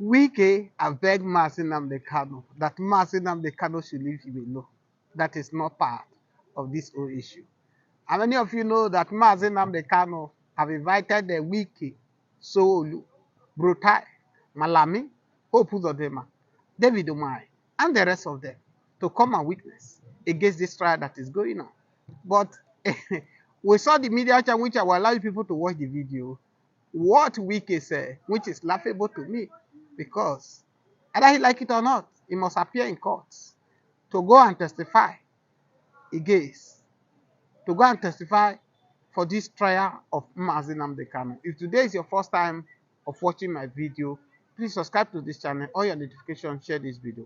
Wike have begged Nnamdi Kanu that Nnamdi Kanu should leave him alone. That is not part of this whole issue. And many of you know that Nnamdi Kanu have invited the Wike, Soolu, Brutai, Malami, Hope Uzodima, David Umahai, and the rest of them to come and witness against this trial that is going on. But we saw the media channel which I will allow people to watch the video. What Wike said, which is laughable to me, because either he like it or not, he must appear in court to go and testify against, to go and testify for this trial of Nnamdi Kanu. If today is your first time of watching my video, please subscribe to this channel, on your notification, share this video.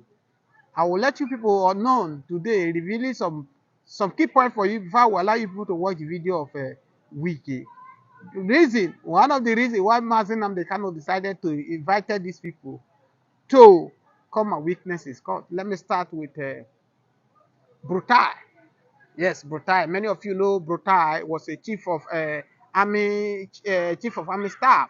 I will let you people know today, revealing some key points for you before I will allow you people to watch the video of Wike. One of the reasons why Nnamdi Kanu decided to invite these people to come and witness his court. Let me start with Brutai. Yes, Brutai. Many of you know Brutai was a chief of army staff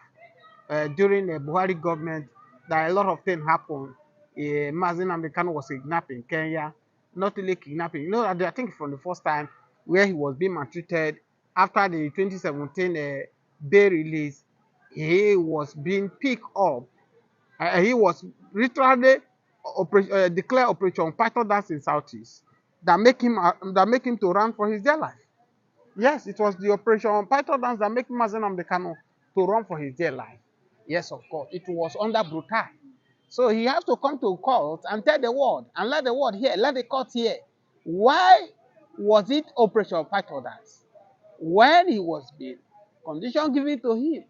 during the Buhari government. That a lot of things happened. Nnamdi Kanu was kidnapped in Kenya. Not only kidnapping, you know, I think from the first time where he was being maltreated after the 2017 bail release, he was being picked up. He was literally declared Operation Python Dance in Southeast that make him to run for his dear life. Yes, it was the Operation Python Dance that make Nnamdi Kanu to run for his dear life. Yes, of course, it was under Brutai. So he has to come to court and tell the world and let the world hear, let the court hear. Why was it Operation Python Dance? When he was being condition given to him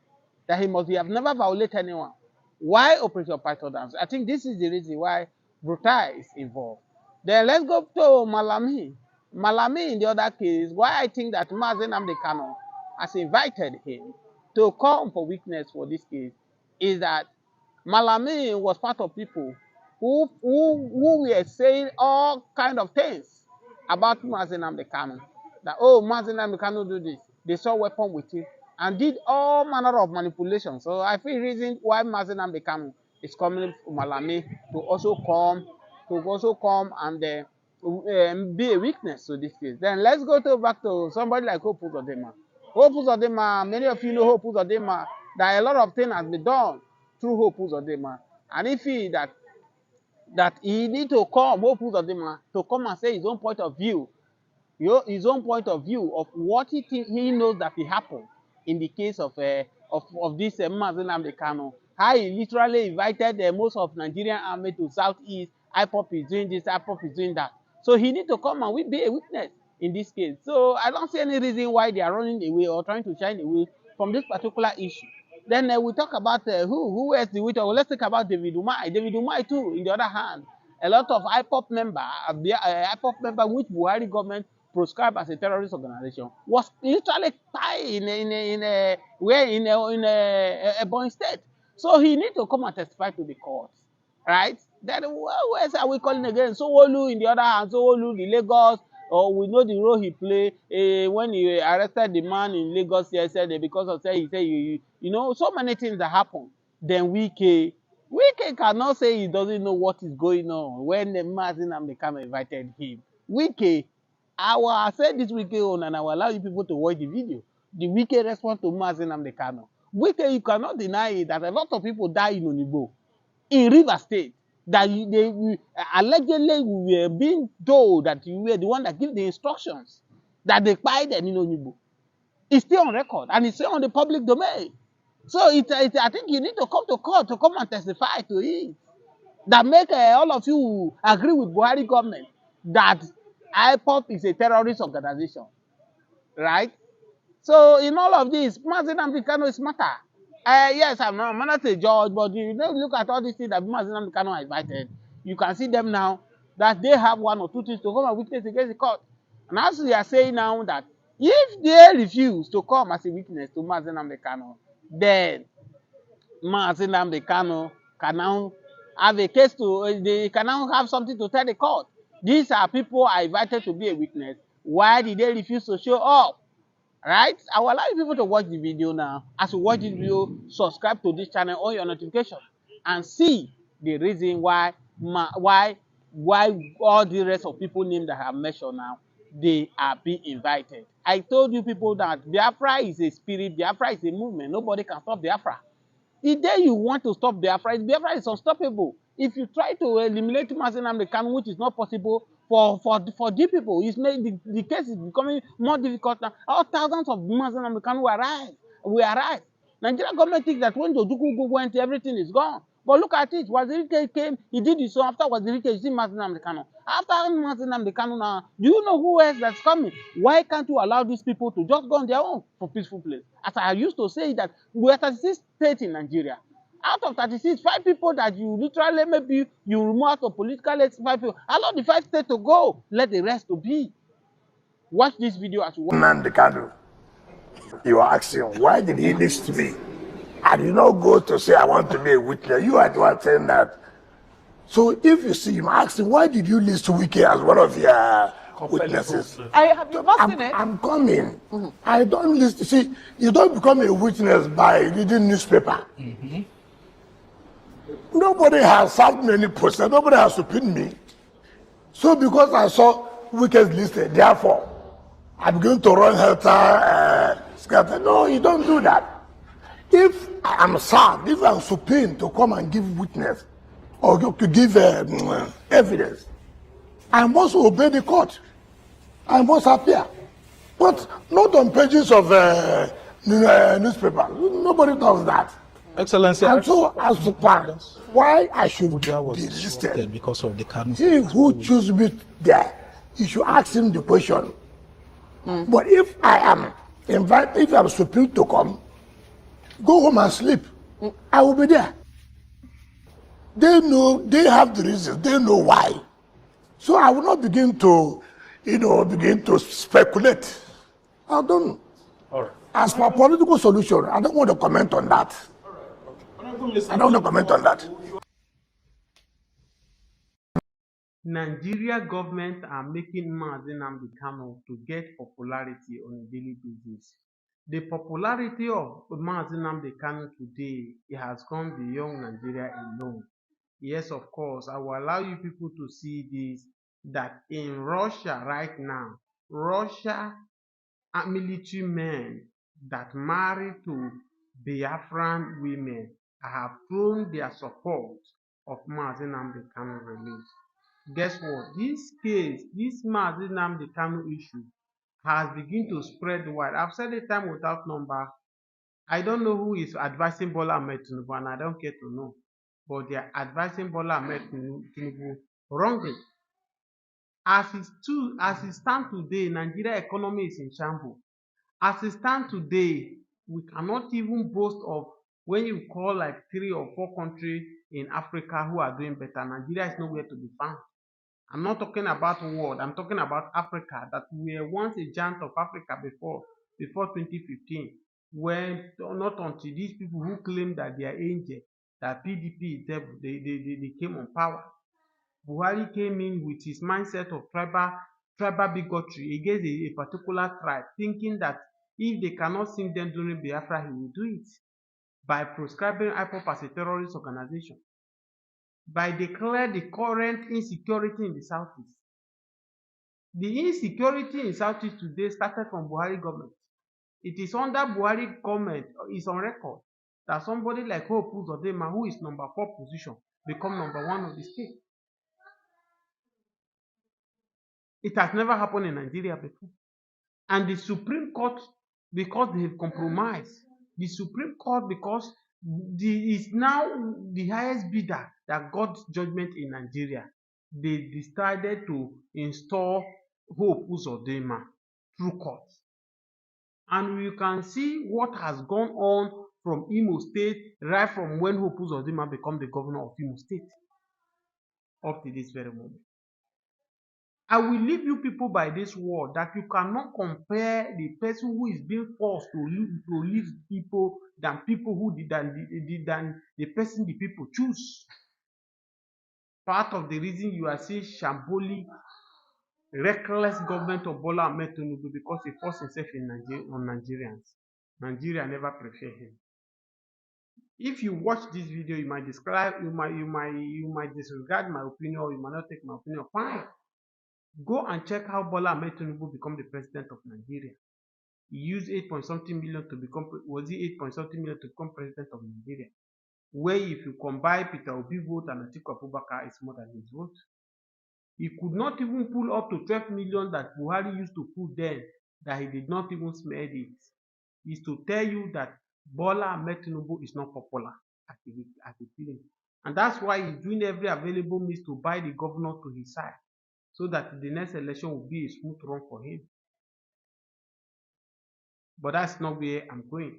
that he must have never violated anyone. Why Operation Python Dance? I think this is the reason why Brutai is involved. Then let's go to Malami. Malami, in the other case, why I think that Nnamdi Kanu has invited him to come for witness for this case is that Malami was part of people who were saying all kind of things about Nnamdi Kanu. That, oh, Nnamdi Kanu do this. They saw weapon with him and did all manner of manipulation. So I feel reason why Nnamdi Kanu is coming to Malami to also come and be a witness to this case. Then let's go back to somebody like Hope Uzodima. Hope Uzodima, many of you know Hope Uzodima, that a lot of things has been done through Hope Uzodima. And if he need to come, Hope Uzodima, to come and say his own point of view, his own point of view of what he knows that will happen in the case of this Nnamdi Kanu. How he literally invited most of Nigerian army to Southeast. IPOP is doing this, IPOP is doing that. So he need to come and be a witness in this case. So I don't see any reason why they are running away or trying to shine away from this particular issue. Then we talk about who else the witness. Well, let's talk about David Umahai. David Umahai too, in the other hand, a lot of IPOP member which Buhari government proscribed as a terrorist organization was literally tied in a Ebonyi state. So he need to come and testify to the court, right? Then who else are we calling again? Sanwo-Olu in the other hand, Sanwo-Olu, the Lagos, or we know the role he played when he arrested the man in Lagos here, said because of say he said you know so many things that happen. Then Wike cannot say he doesn't know what is going on when the Nnamdi Kanu invited him. Wike, I will say this Wike on and I will allow you people to watch the video. The Wike response to Nnamdi Kanu. Wike, you cannot deny it that a lot of people die in Onigbo, in Rivers State, that allegedly we were being told that you were the one that gave the instructions that they kpai them in Onigbo. It's still on record and it's still on the public domain. So I think you need to come to court to come and testify to it. That make all of you agree with Buhari government that IPOP is a terrorist organization, right? So in all of this, Nnamdi Kanu is matter. Yes, I'm not a judge, but you know, look at all these things that Nnamdi Kanu has invited. You can see them now that they have one or two things to come and witness against the court. And as we are saying now that if they refuse to come as a witness to Nnamdi Kanu, then Nnamdi Kanu can now have a case to, they can now have something to tell the court. These are people are invited to be a witness. Why did they refuse to show up? Right? I will allow you people to watch the video now. As you watch this video, subscribe to this channel on your notification. and see the reason why all the rest of people named that I have mentioned now, they are being invited. I told you people that Biafra is a spirit, Biafra is a movement. Nobody can stop Biafra. The day you want to stop Biafra is unstoppable. If you try to eliminate Nnamdi Kanu, which is not possible for the people, the case is becoming more difficult now. All thousands of Nnamdi Kanu will arrive. Nigerian government thinks that when Ojukwu went, everything is gone. But look at it. Wazirike came, he did his own. After Wazirike, you see Nnamdi Kanu. After Nnamdi Kanu now, do you know who else that's coming? Why can't you allow these people to just go on their own for peaceful place? As I used to say that we are 36 states in Nigeria. Out of 36, 5 people that you literally maybe you remove out of political, let's 5 people. Allow the 5 states to go. Let the rest to be. Watch this video as well. Nnamdi Kanu. You are asking, why did he list me? I did not go to say I want to be a witness. You are the one saying that. So if you see him, ask him, why did you list Wike as one of your witnesses? Have you not seen it? I'm coming. I don't list. See, you don't become a witness by reading newspaper. Nobody has served me any poster. Nobody has subpoenaed me. So because I saw Wike's listed, therefore, I'm going to run helter skelter. No, you don't do that. If I am served, if I'm subpoenaed to come and give witness or to give evidence, I must obey the court. I must appear. But not on pages of newspaper. Nobody does that. Excellency, and so as to why I should be listed because of the Kanu'S. He who choose me there, you should ask him the question. But if I am invited, if I'm supposed to come, go home and sleep. I will be there. They know, they have the reasons, they know why. So I will not begin to, begin to speculate. I don't. All right. As for political solution, I don't want to comment on that. I don't want to comment on that. Nigeria government are making Nnamdi Kanu to get popularity on a daily basis. The popularity of Nnamdi Kanu today, it has gone beyond Nigeria alone. Yes, of course, I will allow you people to see this, that in Russia right now, Russia military men that marry to Biafran women have thrown their support of Nnamdi Kanu release. Guess what? This case, this Nnamdi Kanu issue has begun to spread wide. I've said it time without number. I don't know who is advising Bola Ahmed Tinubu, and I don't care to know. But they are advising Bola Ahmed Tinubu wrongly. As it stands today, Nigeria economy is in shambles. As it stands today, we cannot even boast of when you call like 3 or 4 countries in Africa who are doing better. Nigeria is nowhere to be found. I'm not talking about world, I'm talking about Africa, that we were once a giant of Africa before 2015, when not until these people who claim that they are angels, that PDP is devil, they came on power. Buhari came in with his mindset of tribal bigotry against a particular tribe, thinking that if they cannot sing them during Biafra, he will do it by proscribing IPOB as a terrorist organization, by declaring the current insecurity in the southeast. The insecurity in southeast today started from Buhari government. It is under Buhari government, it's on record, that somebody like Hope Uzodima, who is number 4 position, become number 1 of the state. It has never happened in Nigeria before. And the Supreme Court, because they have compromised, the Supreme Court, because is now the highest bidder that got judgment in Nigeria, they decided to install Hope Uzodima through court. And you can see what has gone on from Imo State, right from when Hope Uzodima became the governor of Imo State, up to this very moment. I will leave you people by this word that you cannot compare the person who is being forced to leave people than people who than the person the people choose. Part of the reason you are seeing shambolic, reckless government of Bola Ahmed Tinubu because he forced himself on Nigerians. Nigeria never prefer him. If you watch this video, you might disregard my opinion, or you might not take my opinion. Fine. Go and check how Bola Ahmed Tinubu become the president of Nigeria. He used 8 point something million to become, was he 8 point something million to become president of Nigeria? Where if you combine Peter Obi vote and Atiku Abubakar, it's more than his vote. He could not even pull up to 12 million that Buhari used to pull then, that he did not even smell it. Is to tell you that Bola Ahmed Tinubu is not popular as a feeling. And that's why he's doing every available means to buy the governor to his side, so that the next election will be a smooth run for him. But that's not where I'm going.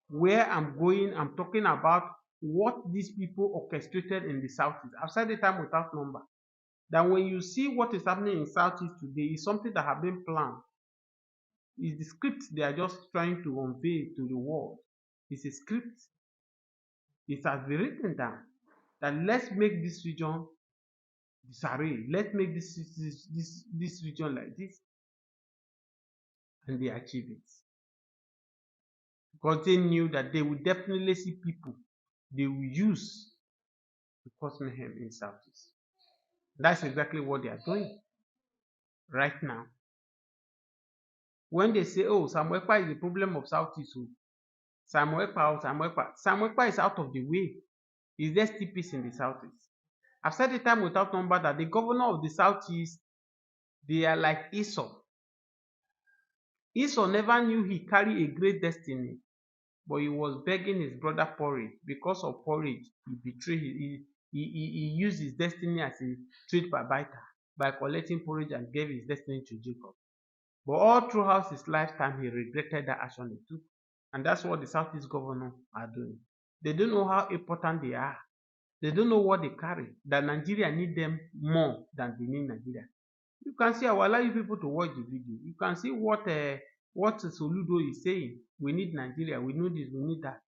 Where I'm going, I'm talking about what these people orchestrated in the Southeast. I've said it time without number. That when you see what is happening in Southeast today, is something that have been planned. It's the script they are just trying to unveil to the world. It's a script. It has been written down that let's make this region disarray. Let's make this region like this, and they achieve it. Because they knew that they would definitely see people they will use to cause mayhem in Southeast. That's exactly what they are doing right now. When they say, oh, Samuel Ekpa is the problem of Southeast, Samuel Ekpa is out of the way. Is there still peace in the Southeast? I've said it time without number that the governor of the Southeast, they are like Esau. Esau never knew he carried a great destiny, but he was begging his brother porridge. Because of porridge, he betrayed he used his destiny as a trade by collecting porridge and gave his destiny to Jacob. But all throughout his lifetime, he regretted that action he took. And that's what the Southeast governors are doing. They don't know how important they are. They don't know what they carry. That Nigeria need them more than they need Nigeria. You can see, I will allow you people to watch the video. You can see what Soludo is saying. We need Nigeria. We need this. We need that.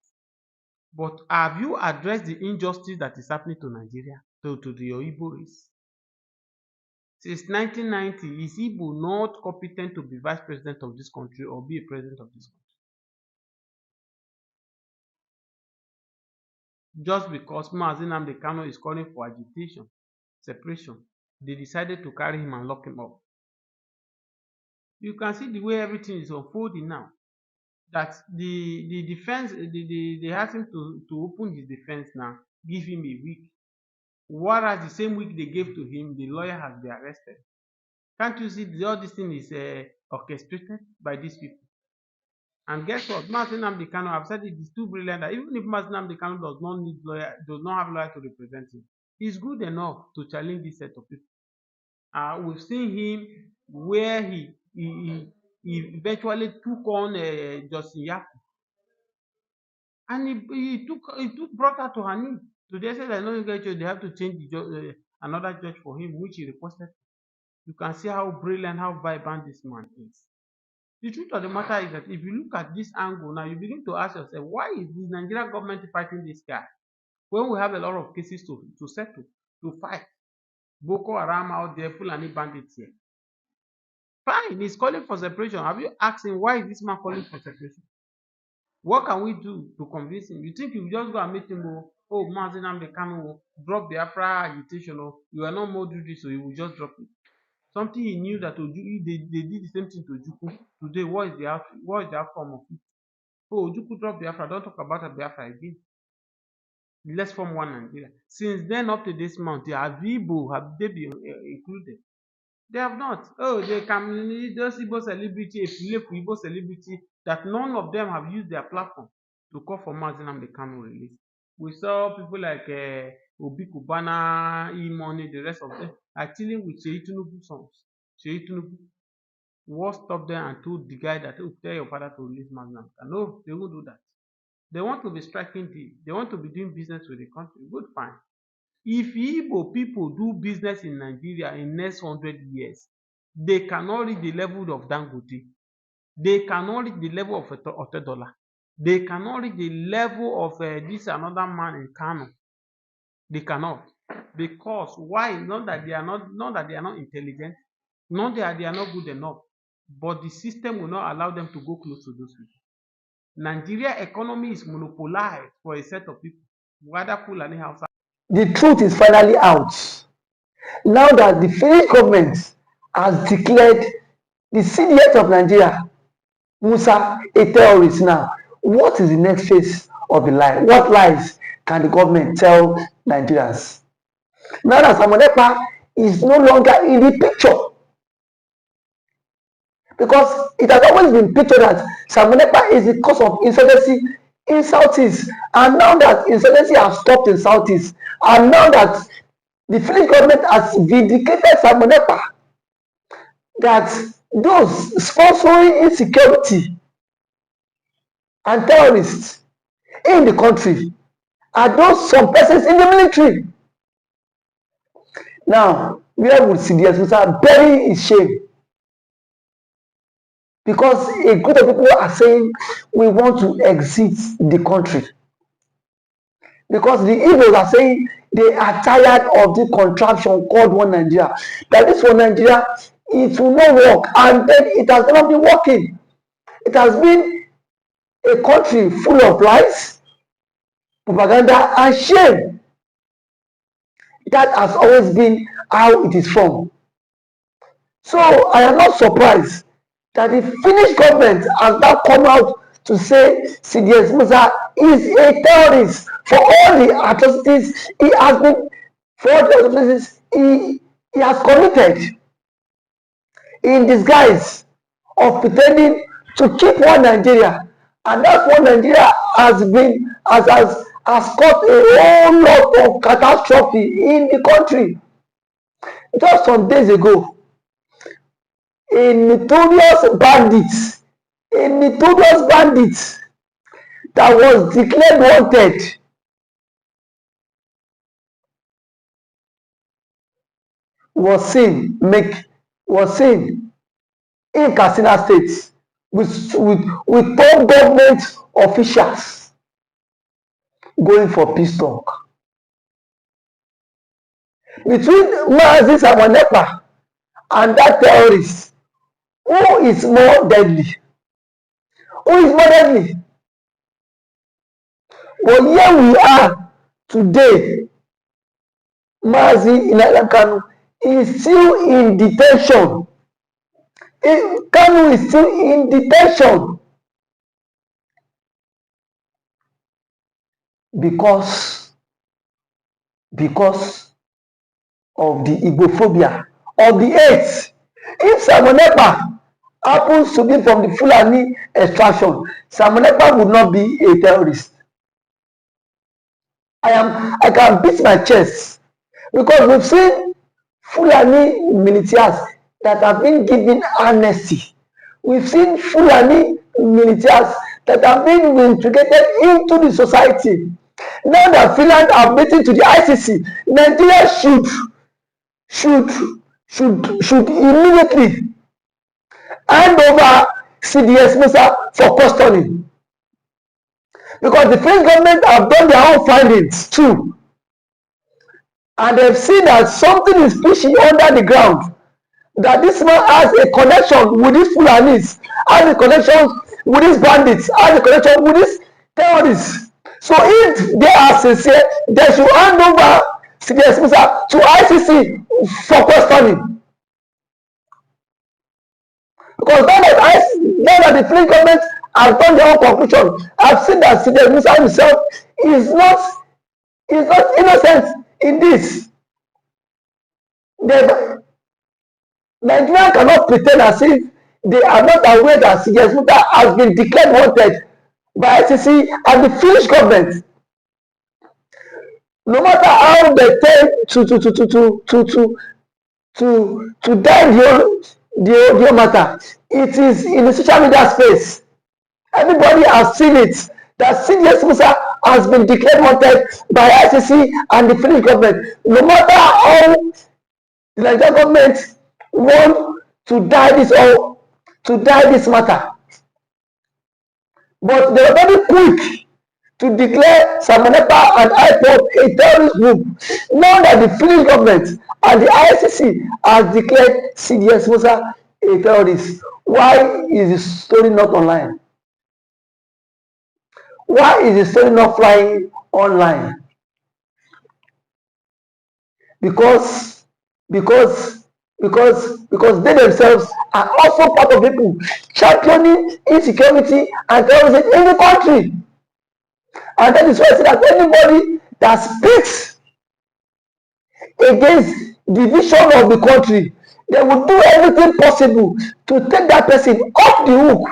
But have you addressed the injustice that is happening to Nigeria, to the Igbo race? Since 1990, is Igbo not competent to be vice president of this country or be a president of this country? Just because Mazi Nnamdi Kanu is calling for agitation, separation, they decided to carry him and lock him up. You can see the way everything is unfolding now. That the defense, they asked him to open his defense now, give him a week. Whereas the same week they gave to him, the lawyer has been arrested. Can't you see all this thing is orchestrated by these people? And guess what? Mazi Nnamdi Kanu, I've said it is too brilliant that even if Mazi Nnamdi Kanu does not have lawyer to represent him, he's good enough to challenge this set of people. We've seen him where he eventually took on Justin Yaku, and he brought her to her knee. To the extent that no longer they have to change another judge for him, which he requested. You can see how brilliant, how vibrant this man is. The truth of the matter is that if you look at this angle now, you begin to ask yourself, why is the Nigerian government fighting this guy when we have a lot of cases to settle, to fight? Boko Haram out there, Fulani bandits here. Fine, he's calling for separation. Have you asked him why is this man calling for separation? What can we do to convince him? You think you just go and meet him, oh, Mazi Nnamdi Kanu, drop Biafra agitation, or you are not more do this, so you will just drop it. Something he knew that they did the same thing to Ojukwu. Today, what is the outcome of it? Oh, Ojukwu drop Biafra, don't talk about Biafra again. Let's form one Nigeria. Since then up to this month, have they been included? They have not. Oh, they can, those Igbo celebrity, a Igbo celebrity, that none of them have used their platform to call for Mazi Nnamdi Kanu release. We saw people like Obi Kubana, E-Money, the rest of them are chilling with Seyi Tinubu songs. Seyi Tinubu. What stopped them and told the guy that, oh, tell your father to release Mazi Nnamdi Kanu? No, they won't do that. They want to be striking deal. They want to be doing business with the country. Good, fine. If Igbo people do business in Nigeria in next 100 years, they cannot reach the level of Dangote. They cannot reach the level of Otedola. They cannot reach the level of this another man in Kano. They cannot. Because why? Not that they are not intelligent, not that they are not good enough, but the system will not allow them to go close to those people. Nigeria economy is monopolized for a set of people, whether Fulani Hausa. The truth is finally out. Now that the Finnish government has declared the CDS of Nigeria, Musa, a terrorist now, what is the next phase of the lie? What lies can the government tell Nigerians? Now that Samonepa is no longer in the picture, because it has always been pictured that Samonepa is the cause of insurgency in Southeast, and now that insurgency has stopped in Southeast, and now that the Finnish government has vindicated Samonepa, that those sponsoring insecurity and terrorists in the country are those some persons in the military. Now, where would CDS Musa bury his shame? Because a group of people are saying we want to exit the country. Because the Igbos are saying they are tired of the contraption called One Nigeria. That this One Nigeria, it will not work. And then it has not been working. It has been a country full of lies, propaganda, and shame. That has always been how it is from. So I am not surprised that the Finnish government has now come out to say CDS Musa is a terrorist for all the atrocities he has been, for all the atrocities he has committed in disguise of pretending to keep one Nigeria. And that one Nigeria has caused a whole lot of catastrophe in the country. Just some days ago, a notorious bandit that was declared wanted was seen in Katsina State with top government officials going for peace talk. Between Mazi Samonepa and that terrorist, who is more deadly? But here we are today. Mazi Kanu is still in detention. Kanu is still in detention because of the Igbophobia, of the hate. If Samonepa happens to be from the Fulani extraction, Samonepa would not be a terrorist. I can beat my chest because we've seen Fulani militias that have been given amnesty. We've seen Fulani militias that have been integrated into the society. Now that Finland are waiting to the ICC, Nigeria should immediately hand over CDS Musa for custody. Because the French government have done their own findings too. And they've seen that something is fishy under the ground. That this man has a connection with these Fulanis, has a connection with these bandits, has a connection with these terrorists. So if they are sincere, they should hand over CDS Musa to ICC for questioning. Because now that the French government has done their own conclusion, I've seen that CDS Musa himself is not innocent in this. Nigeria cannot pretend as if they are not aware that CDS Musa has been declared wanted by ICC and the Finnish government. No matter how they tend to die the matter, it is in the social media space. Everybody has seen it that CDS Musa has been declared wanted by ICC and the Finnish government. No matter how the Nigerian government want to die this matter, but they are very quick to declare Samonepa and IPOB a terrorist group. Now that the Finnish government and the ICC has declared CDS Musa a terrorist, why is the story not online? Why is the story not flying online? Because because because they themselves are also part of people championing insecurity and terrorism in the country. And that is why I say that anybody that speaks against the vision of the country, they will do everything possible to take that person off the hook.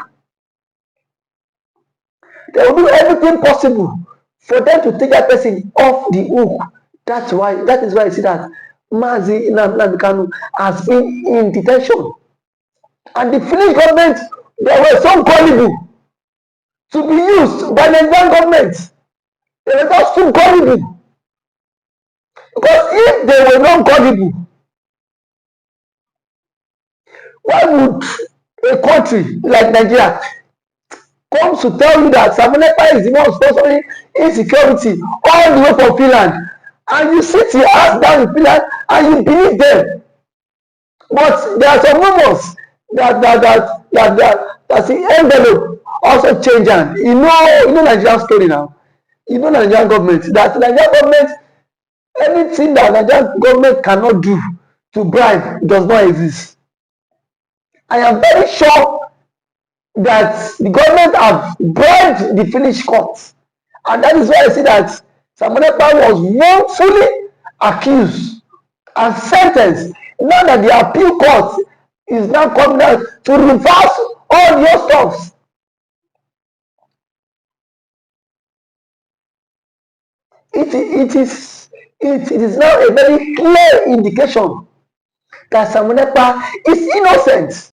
They will do everything possible for them to take that person off the hook. That is why I see that Mazi Nnamdi Kanu has been in detention. And the Finnish government, they were so gullible to be used by the Nigerian government. They were just too gullible. Because if they were not gullible, why would a country like Nigeria come to tell you that Samunepa is the one sponsoring insecurity all the way from Finland, and you sit your ass down in Finland and you believe them? But there are some rumors that the envelope also change hand. You know Nigerian story now. You know Nigerian government, that Nigerian government, anything that Nigerian government cannot do to bribe does not exist. I am very sure that the government have bribed the Finnish courts, and that is why I see that Samunepa was wrongfully accused and sentenced. Now that the appeal court is now coming out to reverse all your stuffs. It is now a very clear indication that Samunepa is innocent.